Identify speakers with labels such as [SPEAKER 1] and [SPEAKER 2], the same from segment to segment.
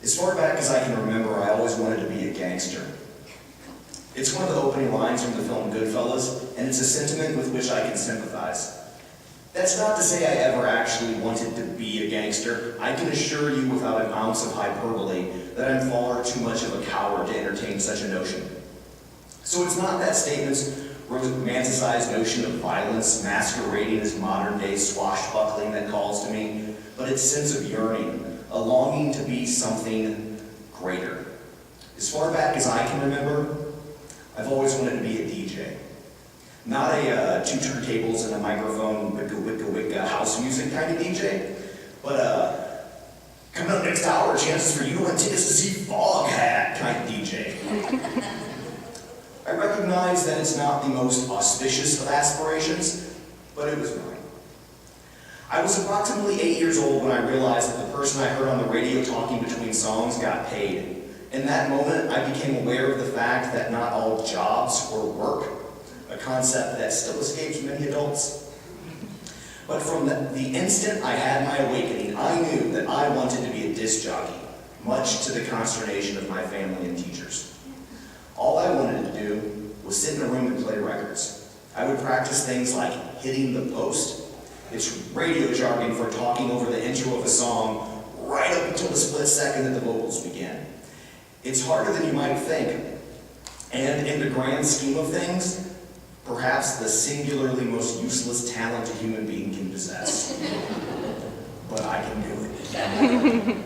[SPEAKER 1] As far back as I can remember, I always wanted to be a gangster. It's one of the opening lines from the film Goodfellas, and it's a sentiment with which I can sympathize. That's not to say I ever actually wanted to be a gangster. I can assure you without an ounce of hyperbole that I'm far too much of a coward to entertain such a notion. So it's not that statement's romanticized notion of violence masquerading as modern-day swashbuckling that calls to me, but its sense of yearning, a longing to be something greater. As far back as I can remember, I've always wanted to be a DJ. Not a two turntables and a microphone, wicka house music kind of DJ, but coming up next hour, chances for you to win tickets to see Foghat kind of DJ. I recognize that it's not the most auspicious of aspirations, but it was mine. I was approximately 8 years old when I realized that the person I heard on the radio talking between songs got paid. In that moment, I became aware of the fact that not all jobs were work, a concept that still escapes many adults. But from the instant I had my awakening, I knew that I wanted to be a disc jockey, much to the consternation of my family and teachers. All I wanted to do was sit in a room and play records. I would practice things like hitting the post. It's radio jargon for talking over the intro of a song right up until the split second that the vocals begin. It's harder than you might think, and in the grand scheme of things, perhaps the singularly most useless talent a human being can possess. But I can do it.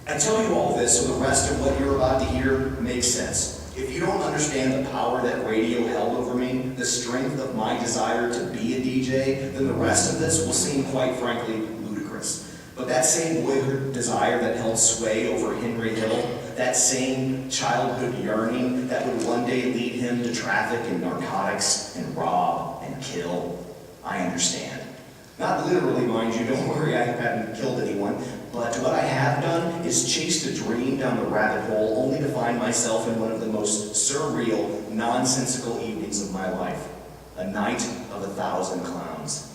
[SPEAKER 1] I tell you all this so the rest of what you're about to hear makes sense. If you don't understand the power that radio held over me, the strength of my desire to be a DJ, then the rest of this will seem, quite frankly, ludicrous. But that same boyhood desire that held sway over Henry Hill, that same childhood yearning that would one day lead him to traffic and narcotics and rob and kill, I understand. Not literally, mind you, don't worry, I haven't killed anyone, but what I have done is chased a dream down the rabbit hole only to find myself in one of the most surreal, nonsensical evenings of my life, a night of 1,000 clowns.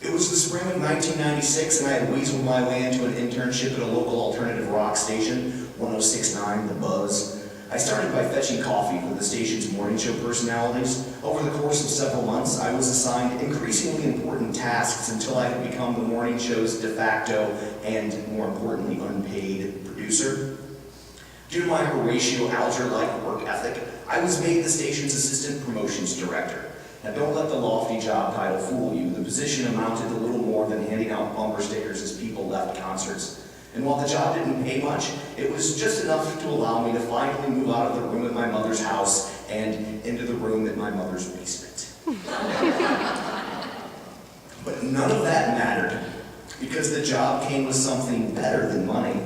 [SPEAKER 1] It was the spring of 1996, and I had weaseled my way into an internship at a local alternative rock station, 106.9 The Buzz. I started by fetching coffee for the station's morning show personalities. Over the course of several months, I was assigned increasingly important tasks until I had become the morning show's de facto and, more importantly, unpaid producer. Due to my Horatio Alger-like work ethic, I was made the station's assistant promotions director. Now, don't let the lofty job title fool you. The position amounted to little more than handing out bumper stickers as people left concerts. And while the job didn't pay much, it was just enough to allow me to finally move out of the room at my mother's house and into the room at my mother's basement. But none of that mattered, because the job came with something better than money,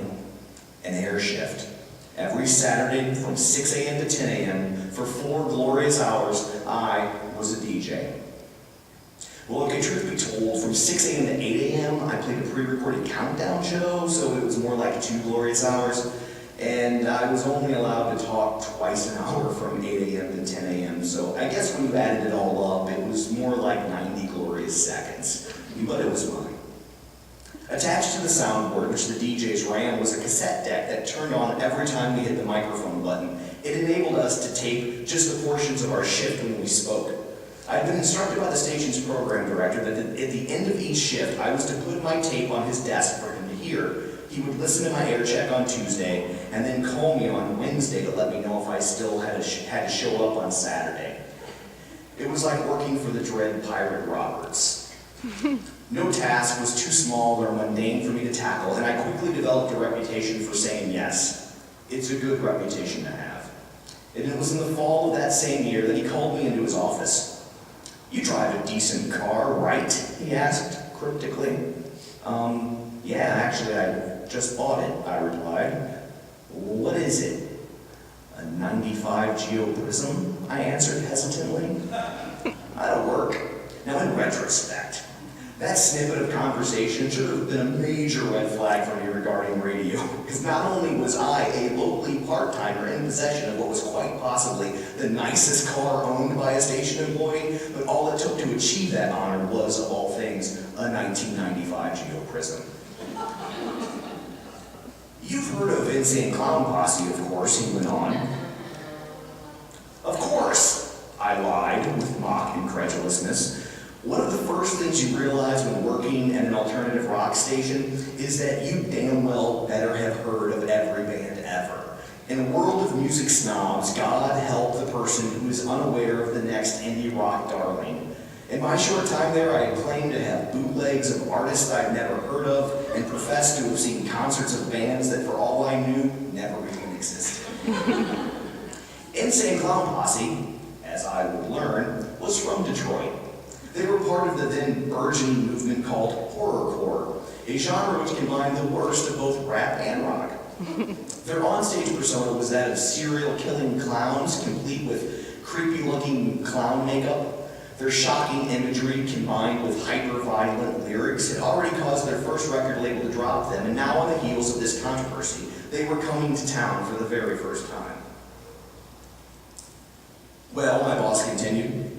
[SPEAKER 1] an air shift. Every Saturday from 6 a.m. to 10 a.m. for 4 glorious hours, I was a DJ. Well, okay, truth be told, from 6 a.m. to 8 a.m., I played a pre-recorded countdown show, so it was more like 2 glorious hours, and I was only allowed to talk twice an hour from 8 a.m. to 10 a.m., so I guess when you added it all up, it was more like 90 glorious seconds, but it was mine. Attached to the soundboard, which the DJs ran, was a cassette deck that turned on every time we hit the microphone button. It enabled us to tape just the portions of our shift when we spoke. I had been instructed by the station's program director that at the end of each shift, I was to put my tape on his desk for him to hear. He would listen to my air check on Tuesday, and then call me on Wednesday to let me know if I still had to show up on Saturday. It was like working for the dread Pirate Roberts. No task was too small or mundane for me to tackle, and I quickly developed a reputation for saying yes. It's a good reputation to have. And it was in the fall of that same year that he called me into his office. "You drive a decent car, right?" he asked, cryptically. Yeah, actually, I just bought it," I replied. "What is it?" "A 95 Geo Prism," I answered hesitantly. "That'll work." Now, in retrospect, that snippet of conversation should have been a major red flag for me regarding radio, because not only was I a locally part-timer in possession of what was quite possibly the nicest car owned by a station employee, but all it took to achieve that honor was, of all things, a 1995 Geo Prism. You've heard of Insane Clown Posse, of course, he went on. Of course, I lied with mock incredulousness. One of the first things you realize when working at an alternative rock station is that you damn well better have heard of every band ever. In a world of music snobs, God help the person who is unaware of the next indie rock darling. In my short time there, I claimed to have bootlegs of artists I'd never heard of and professed to have seen concerts of bands that, for all I knew, never even existed. Insane Clown Posse, as I would learn, was from Detroit. They were part of the then burgeoning movement called horrorcore, a genre which combined the worst of both rap and rock. Their onstage persona was that of serial-killing clowns, complete with creepy-looking clown makeup. Their shocking imagery, combined with hyper-violent lyrics, had already caused their first record label to drop them, and now on the heels of this controversy, they were coming to town for the very first time. Well, my boss continued,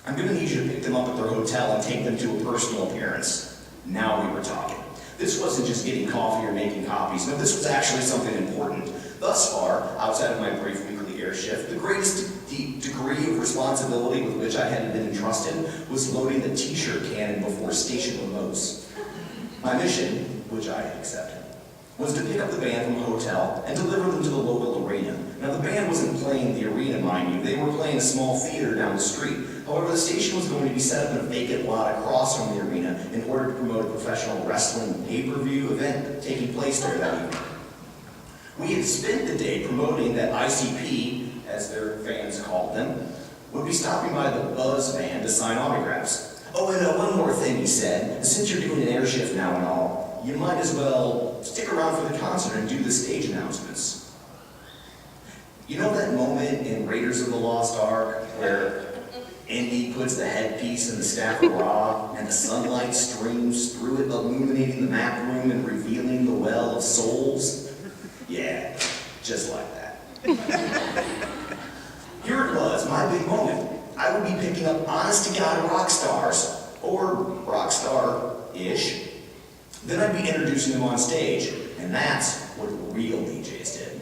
[SPEAKER 1] I'm going to need you to pick them up at their hotel and take them to a personal appearance. Now we were talking. This wasn't just getting coffee or making copies. No, this was actually something important. Thus far, outside of my brief weekly air shift, the greatest degree of responsibility with which I had been entrusted was loading the t-shirt cannon before station remotes. My mission, which I accepted, was to pick up the band from a hotel and deliver them to the local arena. Now, the band wasn't playing the arena, mind you. They were playing a small theater down the street. However, the station was going to be set up in a vacant lot across from the arena in order to promote a professional wrestling pay-per-view event taking place there that evening. We had spent the day promoting that ICP, as their fans called them, would be stopping by the Buzz van to sign autographs. Oh, and one more thing, he said. Since you're doing an air shift now and all, you might as well stick around for the concert and do the stage announcements. You know that moment in Raiders of the Lost Ark where Indy puts the headpiece in the staff of Ra and the sunlight streams through it, illuminating the map room and revealing the well of souls? Yeah, just like that. Here it was, my big moment. I would be picking up honest-to-God rock stars, or rock star-ish. Then I'd be introducing them on stage, and that's what real DJs did.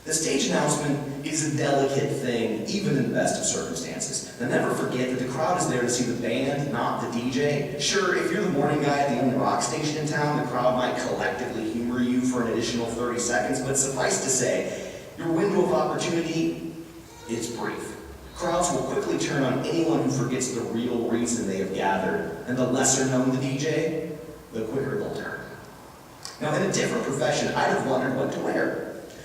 [SPEAKER 1] The stage announcement is a delicate thing, even in the best of circumstances. Now never forget that the crowd is there to see the band, not the DJ. Sure, if you're the morning guy at the only rock station in town, the crowd might collectively humor you for an additional 30 seconds, but suffice to say, your window of opportunity is brief. Crowds will quickly turn on anyone who forgets the real reason they have gathered, and the lesser known the DJ, the quicker they'll turn. Now, in a different profession, I'd have wondered what to wear.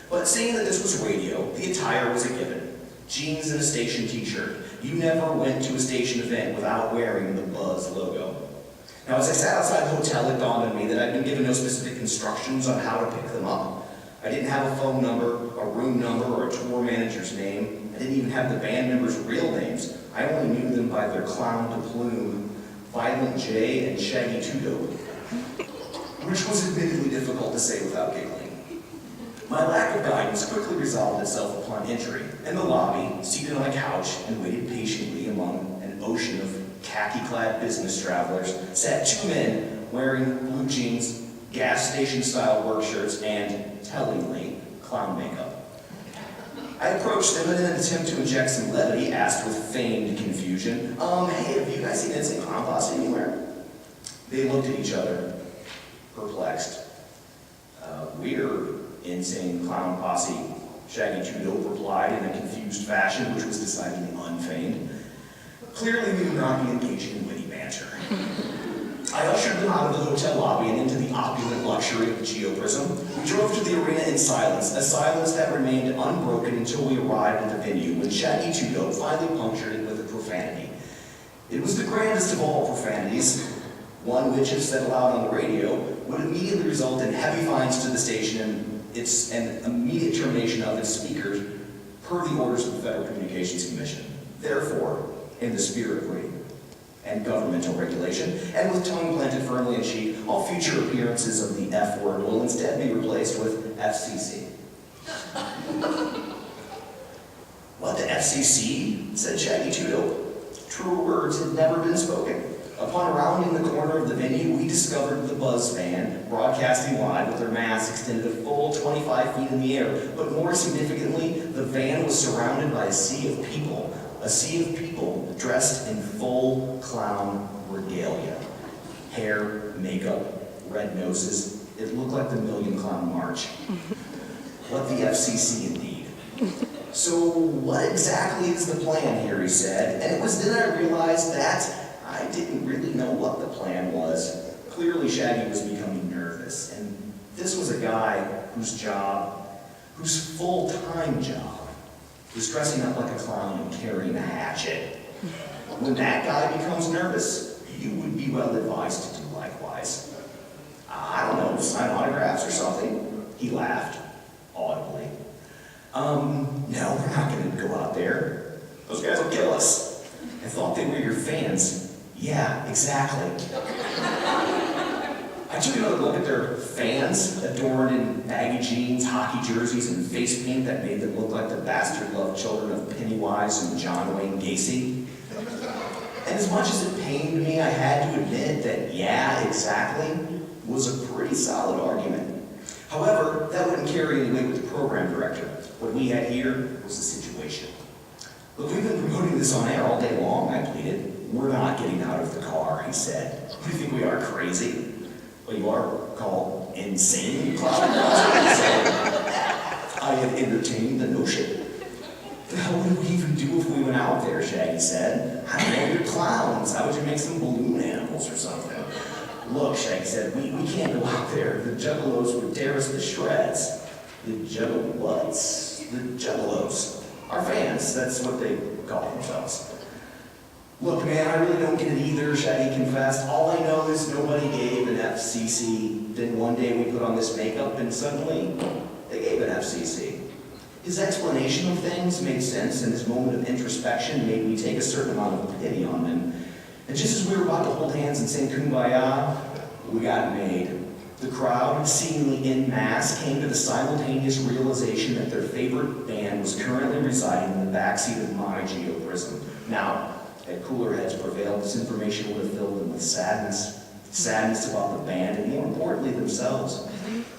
[SPEAKER 1] But seeing that this was radio, the attire was a given. Jeans and a station t-shirt. You never went to a station event without wearing the Buzz logo. Now, as I sat outside the hotel, it dawned on me that I'd been given no specific instructions on how to pick them up. I didn't have a phone number, a room number, or a tour manager's name. I didn't even have the band members' real names. I only knew them by their clown de plume, Violent J and Shaggy Two-Dope, which was admittedly difficult to say without giggling. My lack of guidance quickly resolved itself upon entry. In the lobby, seated on a couch and waited patiently among an ocean of khaki-clad business travelers, sat two men wearing blue jeans, gas station-style work shirts, and, tellingly, clown makeup. I approached them and in an attempt to inject some levity, asked with feigned confusion, hey, have you guys seen Insane Clown Posse anywhere? They looked at each other, perplexed. We're Insane Clown Posse, Shaggy Two-Dope replied in a confused fashion, which was decidedly unfeigned. Clearly, we would not be engaging in witty banter. I ushered them out of the hotel lobby and into the opulent luxury of the Geoprism. We drove to the arena in silence, a silence that remained unbroken until we arrived at the venue, when Shaggy Two-Dope finally punctured it with a profanity. It was the grandest of all profanities, one which, if said aloud on the radio, would immediately result in heavy fines to the station and immediate termination of its speakers per the orders of the Federal Communications Commission. Therefore, in the spirit of radio and governmental regulation, and with tongue planted firmly in cheek, all future appearances of the F word will instead be replaced with FCC. What, the FCC? Said Shaggy Two-Dope. Truer words had never been spoken. Upon rounding the corner of the venue, we discovered the Buzz Band, broadcasting live with their masks extended a full 25 feet in the air. But more significantly, the van was surrounded by a sea of people dressed in full clown regalia. Hair, makeup, red noses. It looked like the Million Clown March. What the FCC indeed. So what exactly is the plan here, he said. And it was then I realized that I didn't really know what the plan was. Clearly Shaggy was becoming nervous. And this was a guy whose full-time job was dressing up like a clown and carrying a hatchet. When that guy becomes nervous, you would be well advised to do likewise. I don't know, sign autographs or something. He laughed, audibly. No, we're not going to go out there. Those guys will kill us. I thought they were your fans. Yeah, exactly. I took another look at their fans, adorned in baggy jeans, hockey jerseys, and face paint that made them look like the bastard-loved children of Pennywise and John Wayne Gacy. And as much as it pained me, I had to admit that, yeah, exactly, was a pretty solid argument. However, that wouldn't carry any weight with the program director. What we had here was the situation. Look, we've been promoting this on air all day long, I pleaded. We're not getting out of the car, he said. What do you think we are, crazy? Well, you are called insane, Cloud. I had entertained the notion. What the hell would we even do if we went out there, Shaggy said. I don't know, you're clowns. How would you make some balloon animals or something? Look, Shaggy said, we can't go out there. The juggalos would tear us to shreds. The juggalo-whats? The juggalos. Our fans, that's what they call themselves. Look, man, I really don't get it either, Shaggy confessed. All I know is nobody gave an FCC. Then one day we put on this makeup and suddenly they gave an FCC. His explanation of things made sense, and his moment of introspection made me take a certain amount of pity on him. And just as we were about to hold hands and sing Kumbaya, we got made. The crowd, seemingly en masse, came to the simultaneous realization that their favorite band was currently residing in the backseat of my geoprism. Now, had cooler heads prevailed, this information would have filled them with sadness about the band, and more importantly, themselves.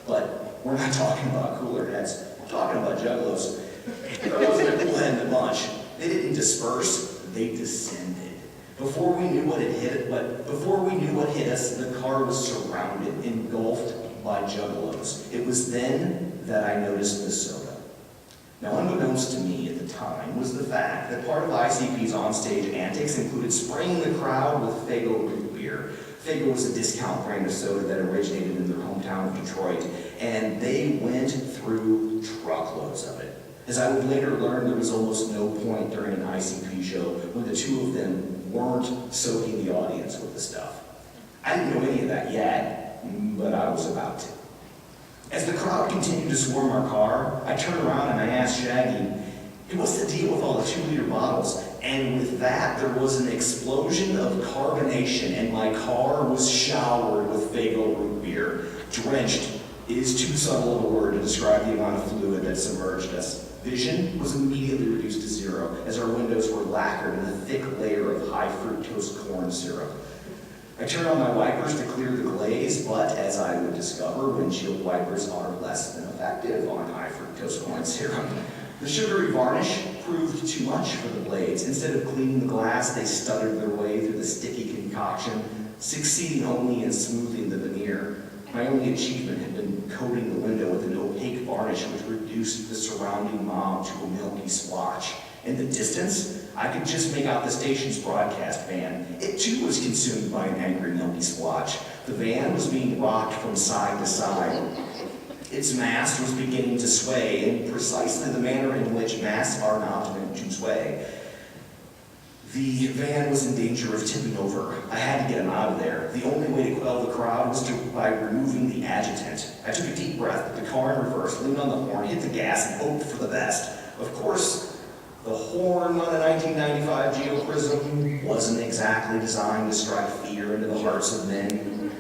[SPEAKER 1] But we're not talking about cooler heads, we're talking about juggalos. There wasn't a cool head in the bunch. They didn't disperse, they descended. Before we knew what hit us, the car was surrounded, engulfed by juggalos. It was then that I noticed the soda. Now, unbeknownst to me at the time was the fact that part of ICP's onstage antics included spraying the crowd with Faygo root beer. Faygo was a discount brand of soda that originated in their hometown of Detroit, and they went through truckloads of it. As I would later learn, there was almost no point during an ICP show when the two of them weren't soaking the audience with the stuff. I didn't know any of that yet, but I was about to. As the crowd continued to swarm our car, I turned around and I asked Shaggy, hey, what's the deal with all the 2-liter bottles? And with that, there was an explosion of carbonation, and my car was showered with Faygo root beer. Drenched is too subtle of a word to describe the amount of fluid that submerged us. Vision was immediately reduced to zero as our windows were lacquered in a thick layer of high fructose corn syrup. I turned on my wipers to clear the glaze, but as I would discover, windshield wipers are less than effective on high fructose corn syrup. The sugary varnish proved too much for the blades. Instead of cleaning the glass, they stuttered their way through the sticky concoction, succeeding only in smoothing the veneer. My only achievement had been coating the window with an opaque varnish which reduced the surrounding mob to a milky splotch. In the distance, I could just make out the station's broadcast van. It too was consumed by an angry milky splotch. The van was being rocked from side to side. Its mast was beginning to sway in precisely the manner in which masts are not meant to sway. The van was in danger of tipping over. I had to get him out of there. The only way to quell the crowd was by removing the adjutant. I took a deep breath, put the car in reverse, leaned on the horn, hit the gas, and hoped for the best. Of course, the horn on a 1995 Geoprism wasn't exactly designed to strike fear into the hearts of men.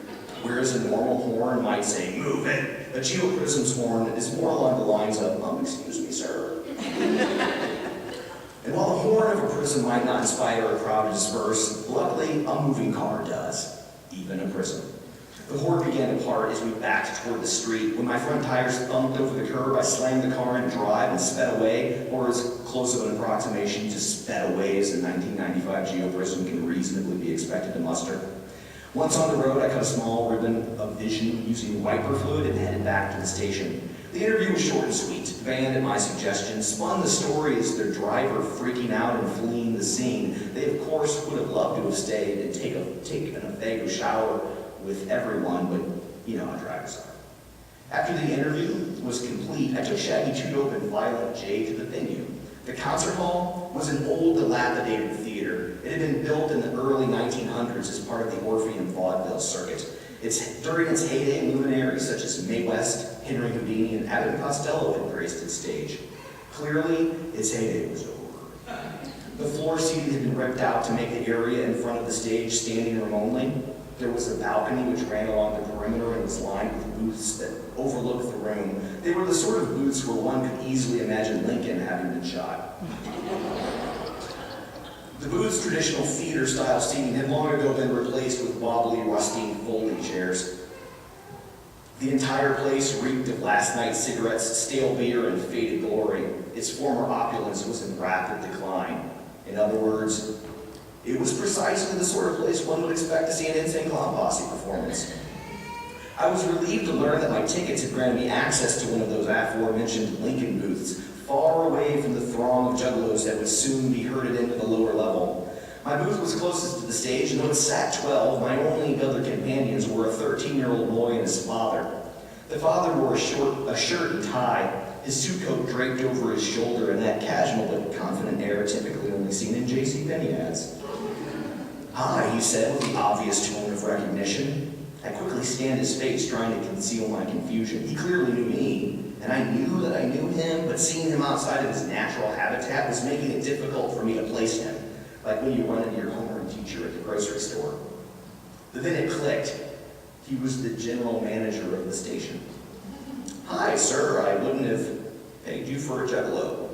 [SPEAKER 1] Whereas a normal horn might say, move it, a Geoprism's horn is more along the lines of, excuse me, sir. And while the horn of a prism might not inspire a crowd to disperse, luckily a moving car does, even a prism. The horde began to part as we backed toward the street. When my front tires thumped over the curb, I slammed the car into drive and sped away, or as close of an approximation to sped away as a 1995 Geo-Prism can reasonably be expected to muster. Once on the road, I cut a small ribbon of vision using wiper fluid and headed back to the station. The interview was short and sweet. The band, at my suggestion, spun the story as their driver freaking out and fleeing the scene. They, of course, would have loved to have stayed and taken a Fago shower with everyone, but you know how drivers are. After the interview was complete, I took Shaggy Two-Dope and Violet J to the venue. The concert hall was an old, dilapidated theater. It had been built in the early 1900s as part of the Orpheum vaudeville circuit. During its heyday, luminaries such as Mae West, Henry Houdini, and Abbott and Costello had graced its stage. Clearly, its heyday was over. The floor seating had been ripped out to make the area in front of the stage standing room only. There was a balcony which ran along the perimeter and was lined with booths that overlooked the room. They were the sort of booths where one could easily imagine Lincoln having been shot. The booth's traditional theater-style seating had long ago been replaced with wobbly, rusting folding chairs. The entire place reeked of last night's cigarettes, stale beer, and faded glory. Its former opulence was in rapid decline. In other words, it was precisely the sort of place one would expect to see an Insane Clown Posse performance. I was relieved to learn that my tickets had granted me access to one of those aforementioned Lincoln booths, far away from the throng of juggalos that would soon be herded into the lower level. My booth was closest to the stage, and though it sat 12, my only other companions were a 13-year-old boy and his father. The father wore a shirt and tie, his suit coat draped over his shoulder, and that casual but confident air typically only seen in JCPenney ads. "Hi," he said with the obvious tone of recognition. I quickly scanned his face, trying to conceal my confusion. He clearly knew me, and I knew that I knew him, but seeing him outside of his natural habitat was making it difficult for me to place him, like when you run into your homeroom teacher at the grocery store. But then it clicked. He was the general manager of the station. "Hi, sir, I wouldn't have paid you for a juggalo."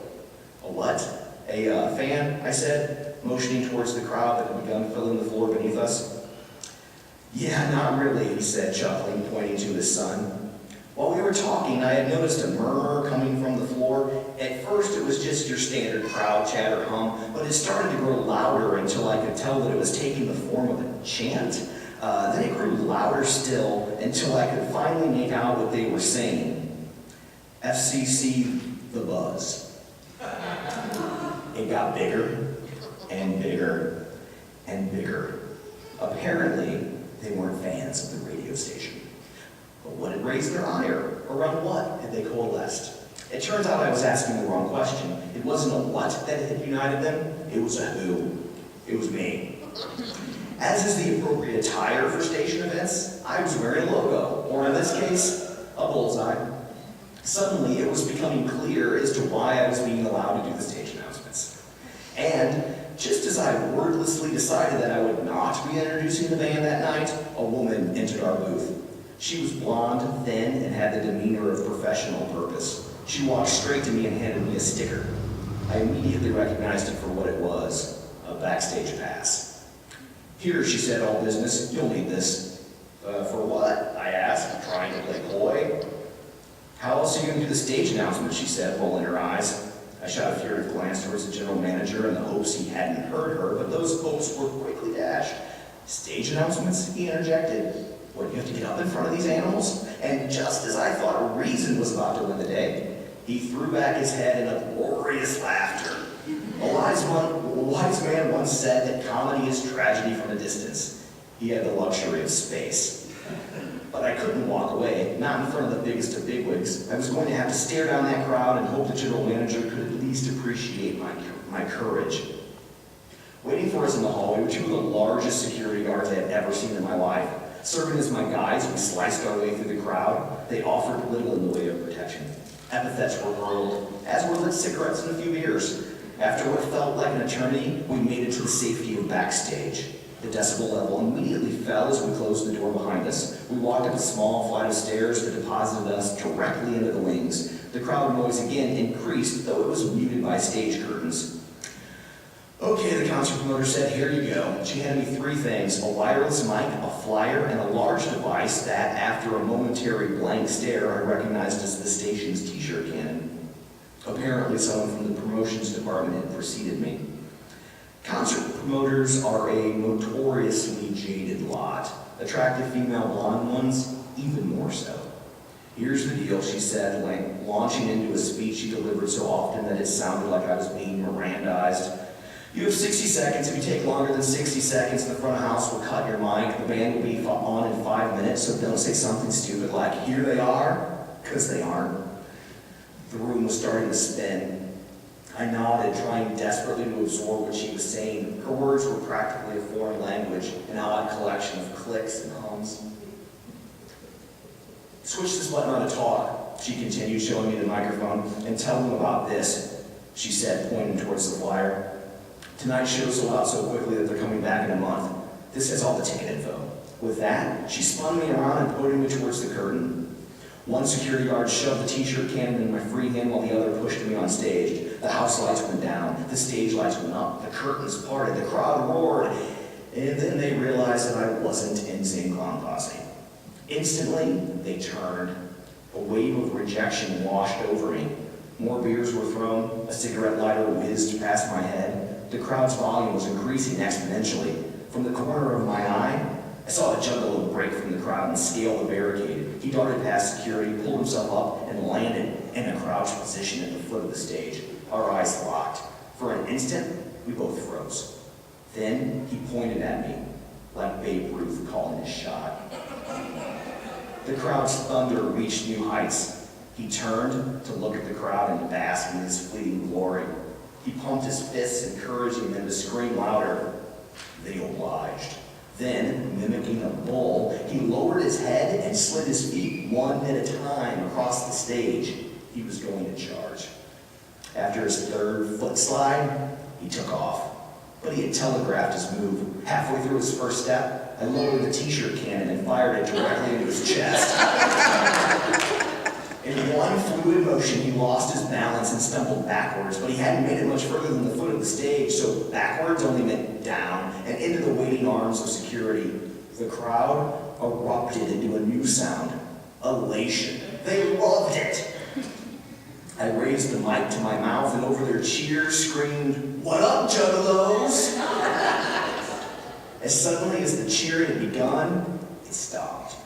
[SPEAKER 1] "A what? A fan?" I said, motioning towards the crowd that had begun filling the floor beneath us. "Yeah, not really," he said, chuckling, pointing to his son. While we were talking, I had noticed a murmur coming from the floor. At first, it was just your standard crowd chatter hum, but it started to grow louder until I could tell that it was taking the form of a chant. Then it grew louder still until I could finally make out what they were saying. "FCC the Buzz." It got bigger and bigger and bigger. Apparently, they weren't fans of the radio station. But what had raised their ire? Around what had they coalesced? It turns out I was asking the wrong question. It wasn't a what that had united them, it was a who. It was me. As is the appropriate attire for station events, I was wearing a logo, or in this case, a bullseye. Suddenly, it was becoming clear as to why I was being allowed to do the stage announcements. And just as I wordlessly decided that I would not be introducing the band that night, a woman entered our booth. She was blonde, thin, and had the demeanor of professional purpose. She walked straight to me and handed me a sticker. I immediately recognized it for what it was, a backstage pass. "Here," she said, "all business. You'll need this." For what?" I asked, trying to play coy. "How else are you going to do the stage announcement?" she said, rolling her eyes. I shot a furious glance towards the general manager in the hopes he hadn't heard her, but those hopes were quickly dashed. "Stage announcements?" he interjected. "What, you have to get up in front of these animals?" And just as I thought reason was about to win the day, he threw back his head in uproarious laughter. A wise man once said that comedy is tragedy from a distance. He had the luxury of space. But I couldn't walk away, not in front of the biggest of bigwigs. I was going to have to stare down that crowd and hope the general manager could at least appreciate my courage. Waiting for us in the hallway were two of the largest security guards I had ever seen in my life. Serving as my guides, we sliced our way through the crowd. They offered little in the way of protection. Epithets were hurled, as were lit cigarettes and a few beers. After what felt like an eternity, we made it to the safety of backstage. The decibel level immediately fell as we closed the door behind us. We walked up a small flight of stairs that deposited us directly into the wings. The crowd noise again increased, though it was muted by stage curtains. Okay, the concert promoter said, here you go. She handed me 3 things: a wireless mic, a flyer, and a large device that, after a momentary blank stare, I recognized as the station's t-shirt cannon. Apparently someone from the promotions department had preceded me. Concert promoters are a notoriously jaded lot. Attractive female blonde ones, even more so. Here's the deal, she said, launching into a speech she delivered so often that it sounded like I was being Mirandized. You have 60 seconds. If you take longer than 60 seconds, the front of house will cut your mic. The band will be on in 5 minutes, so don't say something stupid like, here they are, because they aren't. The room was starting to spin. I nodded, trying desperately to absorb what she was saying. Her words were practically a foreign language, an odd collection of clicks and hums. Switch this button on to talk, she continued, showing me the microphone, and tell them about this, she said, pointing towards the flyer. Tonight's show sold out so quickly that they're coming back in a month. This has all the ticket info. With that, she spun me around and pointed me towards the curtain. One security guard shoved the t-shirt cannon in my free hand while the other pushed me on stage. The house lights went down, the stage lights went up, the curtains parted, the crowd roared, and then they realized that I wasn't Insane Clown Posse. Instantly, they turned. A wave of rejection washed over me. More beers were thrown, a cigarette lighter whizzed past my head. The crowd's volume was increasing exponentially. From the corner of my eye, I saw a juggalo break from the crowd and scale the barricade. He darted past security, pulled himself up, and landed in a crouched position at the foot of the stage. Our eyes locked. For an instant, we both froze. Then he pointed at me, like Babe Ruth calling his shot. The crowd's thunder reached new heights. He turned to look at the crowd and bask in his fleeting glory. He pumped his fists, encouraging them to scream louder. They obliged. Then, mimicking a bull, he lowered his head and slid his feet one at a time across the stage. He was going to charge. After his third foot slide, he took off. But he had telegraphed his move. Halfway through his first step, I lowered the t-shirt cannon and fired it directly into his chest. In one fluid motion, he lost his balance and stumbled backwards, but he hadn't made it much further than the foot of the stage, so backwards only meant down and into the waiting arms of security. The crowd erupted into a new sound, elation. They loved it. I raised the mic to my mouth and over their cheers screamed, "What up, juggalos?" As suddenly as the cheering had begun, it stopped.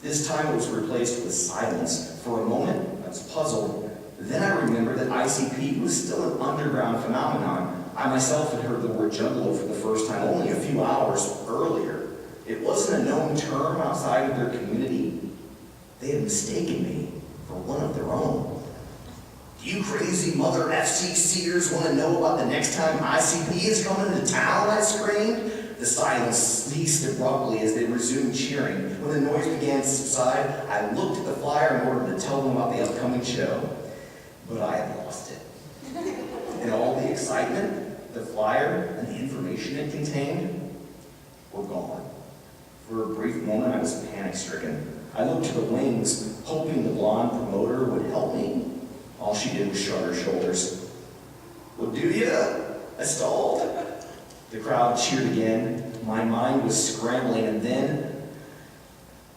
[SPEAKER 1] This time it was replaced with silence. For a moment, I was puzzled. Then I remembered that ICP was still an underground phenomenon. I myself had heard the word juggalo for the first time only a few hours earlier. It wasn't a known term outside of their community. They had mistaken me for one of their own. Do you crazy mother FCCers want to know about the next time ICP is coming to town? I screamed. The silence ceased abruptly as they resumed cheering. When the noise began to subside, I looked at the flyer in order to tell them about the upcoming show. But I had lost it. And all the excitement, the flyer, and the information it contained were gone. For a brief moment, I was panic-stricken. I looked to the wings, hoping the blonde promoter would help me. All she did was shrug her shoulders. "Well, do ya?" I stalled. The crowd cheered again. My mind was scrambling, and then,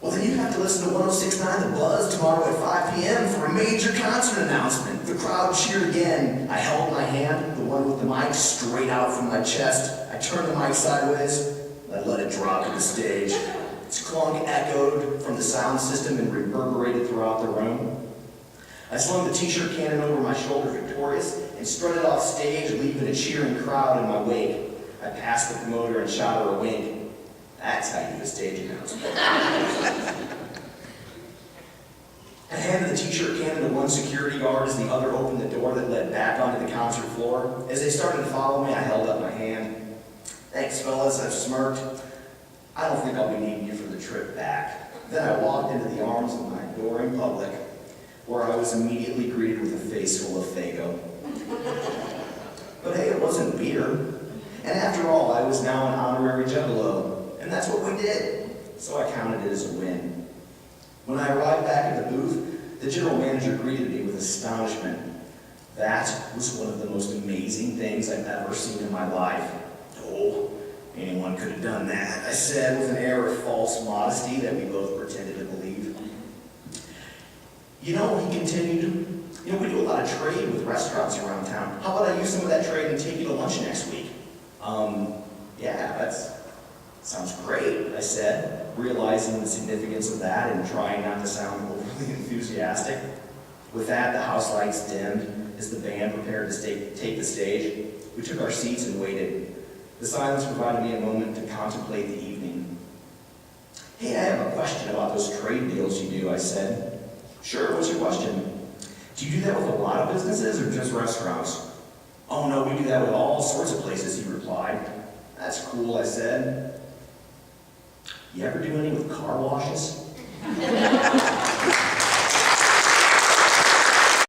[SPEAKER 1] "Well, then you have to listen to 106.9 The Buzz tomorrow at 5 p.m. for a major concert announcement." The crowd cheered again. I held my hand, the one with the mic, straight out from my chest. I turned the mic sideways. I let it drop to the stage. Its clunk echoed from the sound system and reverberated throughout the room. I slung the t-shirt cannon over my shoulder victorious and strutted off stage, leaving a cheering crowd in my wake. I passed the promoter and shot her a wink. That's how you do a stage announcement. I handed the t-shirt cannon to one security guard as the other opened the door that led back onto the concert floor. As they started to follow me, I held up my hand. "Thanks, fellas," I smirked. "I don't think I'll be needing you for the trip back." Then I walked into the arms of my adoring public, where I was immediately greeted with a face full of Faygo. But hey, it wasn't beer. And after all, I was now an honorary juggalo, and that's what we did. So I counted it as a win. When I arrived back at the booth, the general manager greeted me with astonishment. That was one of the most amazing things I've ever seen in my life. Oh, anyone could have done that, I said with an air of false modesty that we both pretended to believe. You know, he continued, we do a lot of trade with restaurants around town. How about I use some of that trade and take you to lunch next week? Yeah, that sounds great, I said, realizing the significance of that and trying not to sound overly enthusiastic. With that, the house lights dimmed as the band prepared to take the stage. We took our seats and waited. The silence provided me a moment to contemplate the evening. Hey, I have a question about those trade deals you do, I said. Sure, what's your question? Do you do that with a lot of businesses or just restaurants? Oh no, we do that with all sorts of places, he replied. That's cool, I said. You ever do any with car washes?